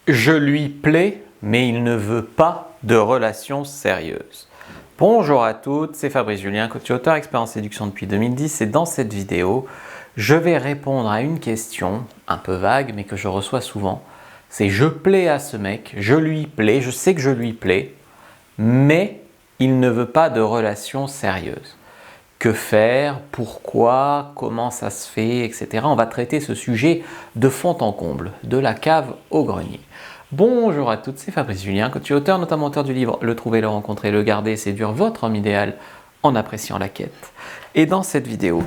Je lui plais, mais il ne veut pas de relation sérieuse. Bonjour à toutes, c'est Fabrice Julien, coach et auteur, expert en séduction depuis 2010 et dans cette vidéo, je vais répondre à une question un peu vague mais que je reçois souvent. C'est je plais à ce mec, je lui plais, je sais que je lui plais, mais il ne veut pas de relation sérieuse. Que faire? Pourquoi? Comment ça se fait? Etc. On va traiter ce sujet de fond en comble, de la cave au grenier. Bonjour à toutes, c'est Fabrice Julien, coach et auteur, notamment auteur du livre Le trouver, le rencontrer, le garder, séduire votre homme idéal en appréciant la quête. Et dans cette vidéo,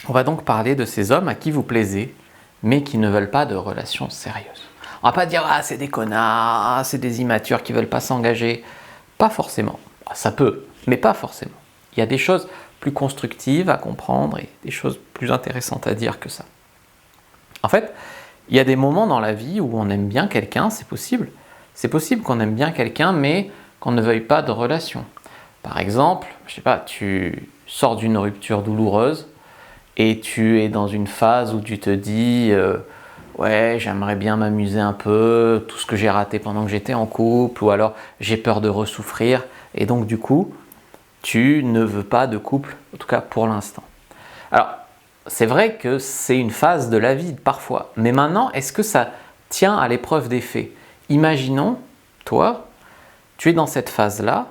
on va donc parler de ces hommes à qui vous plaisez, mais qui ne veulent pas de relations sérieuses. On va pas dire ah c'est des connards, ah, c'est des immatures qui veulent pas s'engager. Pas forcément. Ça peut, mais pas forcément. Il y a des choses plus constructives à comprendre et des choses plus intéressantes à dire que ça. En fait, il y a des moments dans la vie où on aime bien quelqu'un, c'est possible. C'est possible qu'on aime bien quelqu'un, mais qu'on ne veuille pas de relation. Par exemple, je sais pas, tu sors d'une rupture douloureuse et tu es dans une phase où tu te dis ouais, j'aimerais bien m'amuser un peu, tout ce que j'ai raté pendant que j'étais en couple, ou alors j'ai peur de ressouffrir, et donc du coup, tu ne veux pas de couple, en tout cas pour l'instant. Alors, c'est vrai que c'est une phase de la vie parfois, mais maintenant, est-ce que ça tient à l'épreuve des faits? Imaginons, toi, tu es dans cette phase-là,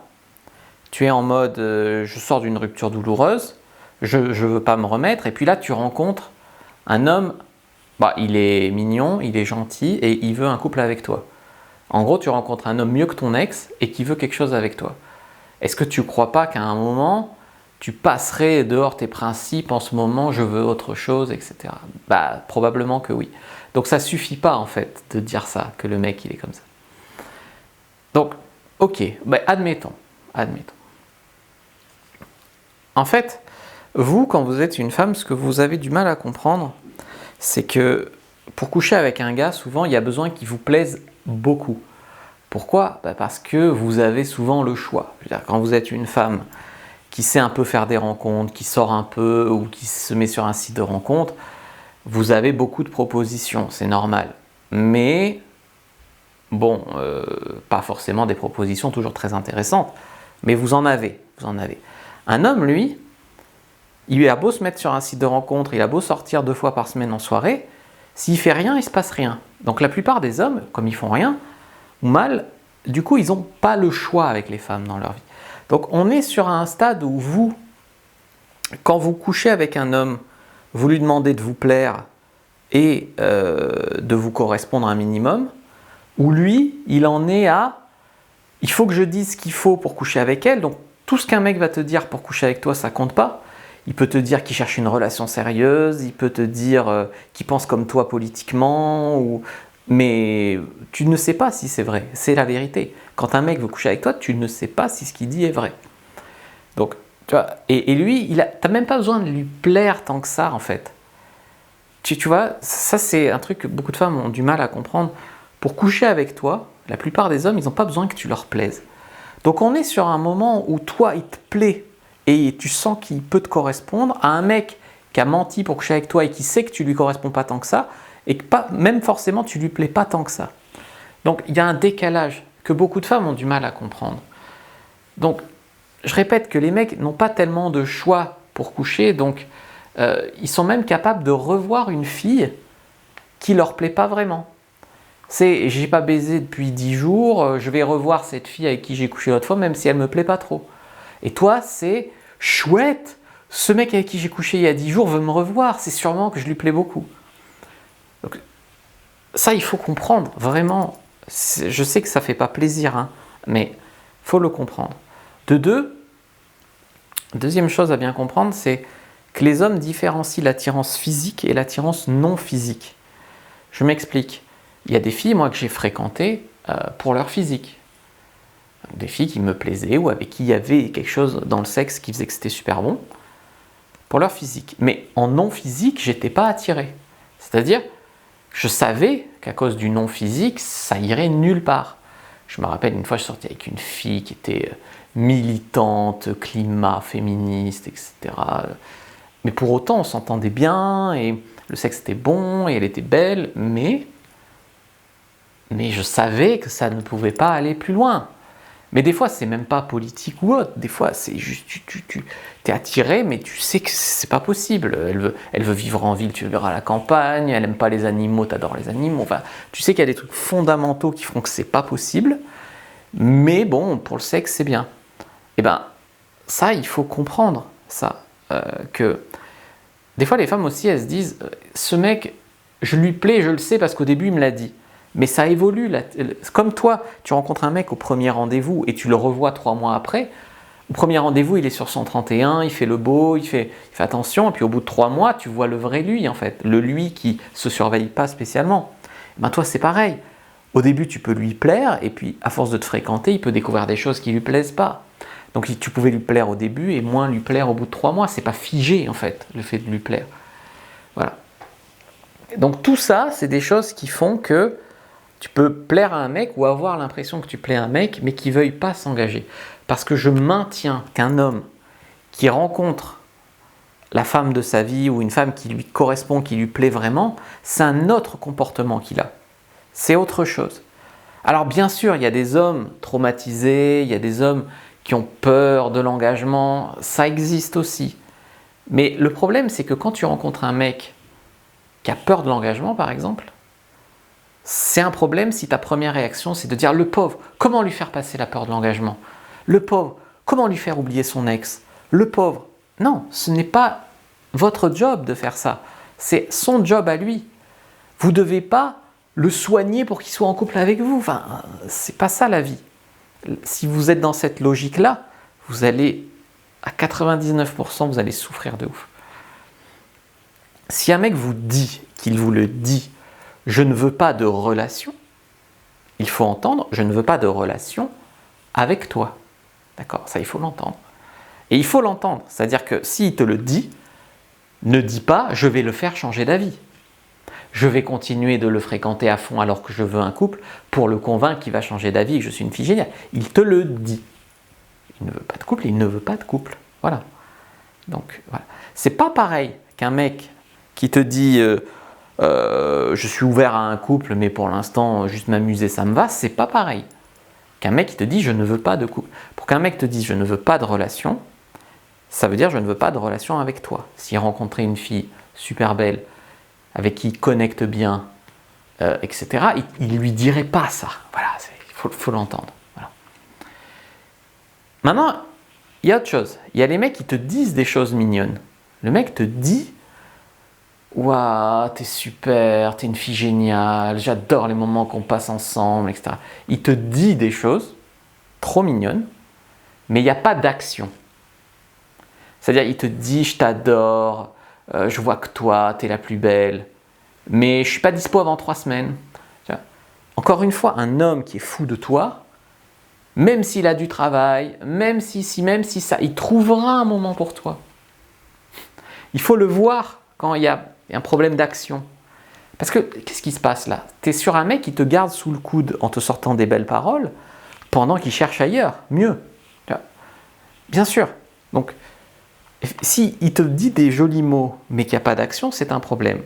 tu es en mode je sors d'une rupture douloureuse, je ne veux pas me remettre, et puis là, tu rencontres un homme, bah, il est mignon, il est gentil, et il veut un couple avec toi. En gros, tu rencontres un homme mieux que ton ex et qui veut quelque chose avec toi. Est-ce que tu ne crois pas qu'à un moment, tu passerais dehors tes principes en ce moment, je veux autre chose, etc. Bah, probablement que oui. Donc ça ne suffit pas en fait de dire ça, que le mec il est comme ça. Donc, ok, bah, admettons. En fait, vous, quand vous êtes une femme, ce que vous avez du mal à comprendre, c'est que pour coucher avec un gars, souvent il y a besoin qu'il vous plaise beaucoup. Pourquoi? Parce que vous avez souvent le choix. Je veux dire, quand vous êtes une femme qui sait un peu faire des rencontres, qui sort un peu ou qui se met sur un site de rencontre, vous avez beaucoup de propositions, c'est normal. Mais, bon, pas forcément des propositions toujours très intéressantes, mais vous en avez. Un homme, lui, il a beau se mettre sur un site de rencontre, il a beau sortir 2 fois par semaine en soirée, s'il fait rien, il se passe rien. Donc la plupart des hommes, comme ils font rien, ou mal, du coup, ils n'ont pas le choix avec les femmes dans leur vie. Donc, on est sur un stade où vous, quand vous couchez avec un homme, vous lui demandez de vous plaire et de vous correspondre un minimum, où lui, il en est à « il faut que je dise ce qu'il faut pour coucher avec elle », donc tout ce qu'un mec va te dire pour coucher avec toi, ça compte pas. Il peut te dire qu'il cherche une relation sérieuse, il peut te dire qu'il pense comme toi politiquement, mais tu ne sais pas si c'est vrai, c'est la vérité. Quand un mec veut coucher avec toi, tu ne sais pas si ce qu'il dit est vrai. Donc, tu vois, et lui, tu n'as même pas besoin de lui plaire tant que ça, en fait. Tu vois, ça c'est un truc que beaucoup de femmes ont du mal à comprendre. Pour coucher avec toi, la plupart des hommes, ils n'ont pas besoin que tu leur plaises. Donc on est sur un moment où toi, il te plaît et tu sens qu'il peut te correspondre à un mec qui a menti pour coucher avec toi et qui sait que tu lui corresponds pas tant que ça et que même forcément tu lui plais pas tant que ça. Donc il y a un décalage que beaucoup de femmes ont du mal à comprendre. Donc je répète que les mecs n'ont pas tellement de choix pour coucher, donc ils sont même capables de revoir une fille qui leur plaît pas vraiment. C'est j'ai pas baisé depuis 10 jours, je vais revoir cette fille avec qui j'ai couché l'autre fois même si elle me plaît pas trop. Et toi c'est chouette, ce mec avec qui j'ai couché il y a 10 jours veut me revoir, c'est sûrement que je lui plais beaucoup. Donc, ça il faut comprendre, vraiment. Je sais que ça fait pas plaisir, hein, mais faut le comprendre. Deuxième chose à bien comprendre, c'est que les hommes différencient l'attirance physique et l'attirance non physique. Je m'explique. Il y a des filles, moi, que j'ai fréquentées pour leur physique. Des filles qui me plaisaient ou avec qui il y avait quelque chose dans le sexe qui faisait que c'était super bon, pour leur physique. Mais en non physique, j'étais pas attiré. C'est-à-dire, je savais qu'à cause du non physique, ça irait nulle part. Je me rappelle une fois, je sortais avec une fille qui était militante, climat, féministe, etc. Mais pour autant, on s'entendait bien et le sexe était bon et elle était belle, mais mais je savais que ça ne pouvait pas aller plus loin. Mais des fois, c'est même pas politique ou autre. Des fois, c'est juste, tu es attiré, mais tu sais que c'est pas possible. Elle veut vivre en ville, tu le verras à la campagne. Elle aime pas les animaux, tu adores les animaux. Enfin, tu sais qu'il y a des trucs fondamentaux qui font que c'est pas possible. Mais bon, pour le sexe, c'est bien. Et ben, ça, il faut comprendre ça. Que des fois, les femmes aussi, elles se disent, ce mec, je lui plais, je le sais parce qu'au début, il me l'a dit. Mais ça évolue. Comme toi, tu rencontres un mec au premier rendez-vous et tu le revois 3 mois après. Au premier rendez-vous, il est sur 131, il fait le beau, il fait attention. Et puis au bout de 3 mois, tu vois le vrai lui, en fait. Le lui qui ne se surveille pas spécialement. Ben toi, c'est pareil. Au début, tu peux lui plaire. Et puis, à force de te fréquenter, il peut découvrir des choses qui ne lui plaisent pas. Donc, tu pouvais lui plaire au début et moins lui plaire au bout de 3 mois. C'est pas figé, en fait, le fait de lui plaire. Voilà. Donc, tout ça, c'est des choses qui font que tu peux plaire à un mec ou avoir l'impression que tu plais à un mec, mais qui ne veuille pas s'engager. Parce que je maintiens qu'un homme qui rencontre la femme de sa vie ou une femme qui lui correspond, qui lui plaît vraiment, c'est un autre comportement qu'il a. C'est autre chose. Alors bien sûr, il y a des hommes traumatisés, il y a des hommes qui ont peur de l'engagement, ça existe aussi. Mais le problème, c'est que quand tu rencontres un mec qui a peur de l'engagement, par exemple, c'est un problème si ta première réaction, c'est de dire « le pauvre, comment lui faire passer la peur de l'engagement ? Le pauvre, comment lui faire oublier son ex ? Le pauvre ?» Non, ce n'est pas votre job de faire ça. C'est son job à lui. Vous ne devez pas le soigner pour qu'il soit en couple avec vous. Enfin, c'est pas ça la vie. Si vous êtes dans cette logique-là, vous allez, à 99%, vous allez souffrir de ouf. Si un mec vous dit, qu'il vous le dit, je ne veux pas de relation, il faut entendre, je ne veux pas de relation avec toi. D'accord ? Ça, il faut l'entendre. Et il faut l'entendre. C'est-à-dire que s'il te le dit, ne dis pas, je vais le faire changer d'avis. Je vais continuer de le fréquenter à fond alors que je veux un couple pour le convaincre qu'il va changer d'avis et que je suis une fille géniale. Il te le dit. Il ne veut pas de couple, il ne veut pas de couple. Voilà. Donc, voilà. C'est pas pareil qu'un mec qui te dit je suis ouvert à un couple, mais pour l'instant, juste m'amuser, ça me va. C'est pas pareil qu'un mec qui te dit je ne veux pas de couple. Pour qu'un mec te dise je ne veux pas de relation, ça veut dire je ne veux pas de relation avec toi. S'il rencontrait une fille super belle, avec qui il connecte bien, etc., il ne lui dirait pas ça. Voilà, il faut l'entendre. Voilà. Maintenant, il y a autre chose. Il y a les mecs qui te disent des choses mignonnes. Le mec te dit « Waouh, t'es super, t'es une fille géniale, j'adore les moments qu'on passe ensemble, etc. » Il te dit des choses trop mignonnes, mais il n'y a pas d'action. C'est-à-dire, il te dit « Je t'adore, je vois que toi, t'es la plus belle, mais je ne suis pas dispo avant 3 semaines. » Encore une fois, un homme qui est fou de toi, même s'il a du travail, même si ça, il trouvera un moment pour toi. Il faut le voir quand il y a un problème d'action. Parce que, qu'est-ce qui se passe là ? Tu es sur un mec qui te garde sous le coude en te sortant des belles paroles, pendant qu'il cherche ailleurs, mieux. Bien sûr. Donc, si il te dit des jolis mots, mais qu'il n'y a pas d'action, c'est un problème.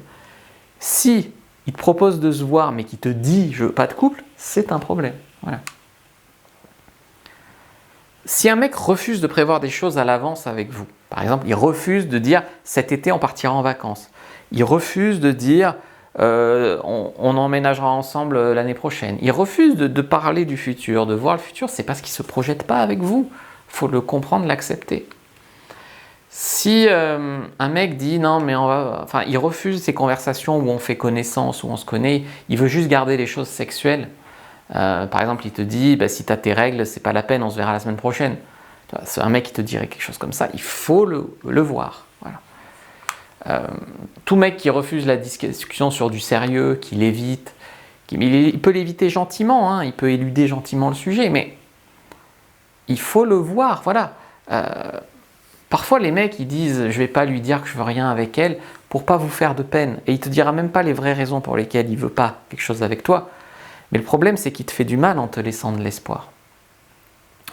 Si il te propose de se voir, mais qu'il te dit « je veux pas de couple », c'est un problème. Voilà. Si un mec refuse de prévoir des choses à l'avance avec vous, par exemple, il refuse de dire « cet été, on partira en vacances », il refuse de dire on emménagera ensemble l'année prochaine, il refuse de parler du futur, de voir le futur, c'est parce qu'il ne se projette pas avec vous. Il faut le comprendre, l'accepter. Si un mec dit non mais il refuse ces conversations où on fait connaissance, où on se connaît, il veut juste garder les choses sexuelles. Par exemple, il te dit si tu as tes règles, c'est pas la peine, on se verra la semaine prochaine. C'est un mec qui te dirait quelque chose comme ça, il faut le voir. Voilà. Tout mec qui refuse la discussion sur du sérieux, qui l'évite, il peut l'éviter gentiment, hein, il peut éluder gentiment le sujet, mais il faut le voir. Voilà. Parfois, les mecs, ils disent « je vais pas lui dire que je veux rien avec elle pour pas vous faire de peine ». Et il te dira même pas les vraies raisons pour lesquelles il veut pas quelque chose avec toi. Mais le problème, c'est qu'il te fait du mal en te laissant de l'espoir.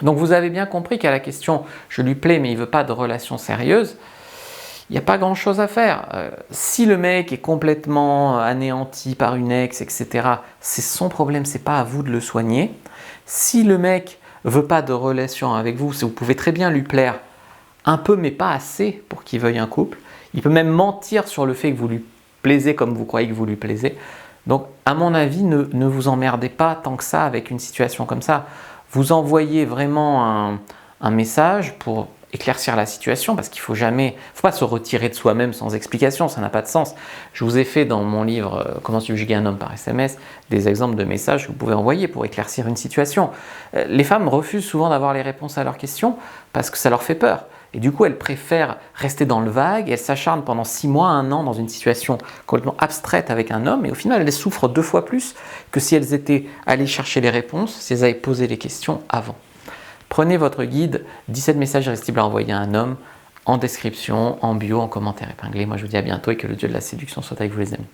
Donc, vous avez bien compris qu'à la question « je lui plais, mais il veut pas de relation sérieuse », il n'y a pas grand chose à faire. Si le mec est complètement anéanti par une ex, etc., c'est son problème, c'est pas à vous de le soigner. Si le mec veut pas de relation avec vous, vous pouvez très bien lui plaire un peu, mais pas assez pour qu'il veuille un couple. Il peut même mentir sur le fait que vous lui plaisez comme vous croyez que vous lui plaisez. Donc, à mon avis, ne vous emmerdez pas tant que ça avec une situation comme ça. Vous envoyez vraiment un message pour éclaircir la situation, parce qu'il ne faut pas se retirer de soi-même sans explication, ça n'a pas de sens. Je vous ai fait dans mon livre Comment subjuguer un homme par SMS des exemples de messages que vous pouvez envoyer pour éclaircir une situation. Les femmes refusent souvent d'avoir les réponses à leurs questions parce que ça leur fait peur. Et du coup, elles préfèrent rester dans le vague, et elles s'acharnent pendant 6 mois, 1 an dans une situation complètement abstraite avec un homme, et au final, elles souffrent 2 fois plus que si elles étaient allées chercher les réponses, si elles avaient posé les questions avant. Prenez votre guide 17 messages irrésistibles à envoyer à un homme en description, en bio, en commentaire épinglé. Moi, je vous dis à bientôt et que le dieu de la séduction soit avec vous, les amis.